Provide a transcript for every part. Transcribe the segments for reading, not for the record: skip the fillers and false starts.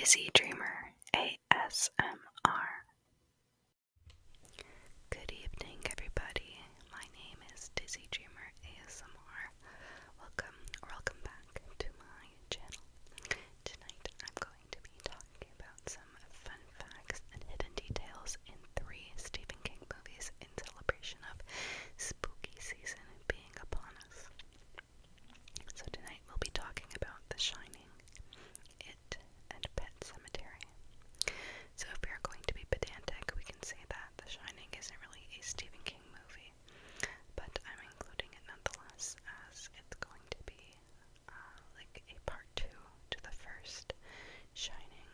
Dizzydreamer ASMR. Good evening, everybody. My name is Dizzydreamer ASMR. Welcome back to my channel. Tonight I'm going to be talking about some fun facts and hidden details in 3 Stephen King movies in celebration of spooky season being upon us. So tonight we'll be talking about The Shining, It, and Pet Sematary. So if we are going to be pedantic, we can say that The Shining isn't really a Stephen King movie, but I'm including it nonetheless as it's going to be like a part 2 to the first Shining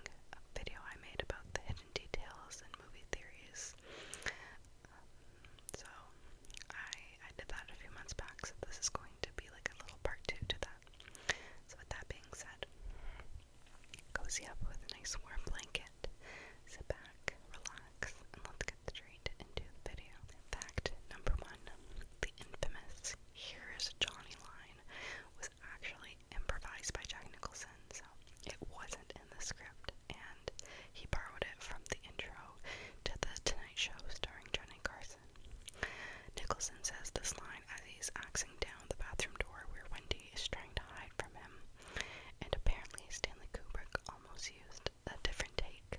video I made about the hidden details and movie theories. So I did that a few months back, so this is going to be like a little part 2 to that. So with that being said, cozy up with a nice warm blanket, sit back, relax, and let's get straight into the video. Fact number 1, the infamous "Here's Johnny" line was actually improvised by Jack Nicholson, so it wasn't in the script, and he borrowed it from the intro to The Tonight Show starring Johnny Carson. Nicholson says this line as he's axing down the bathroom door where Wendy is trying to hide from him, and apparently Stanley Kubrick almost used a different take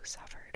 suffer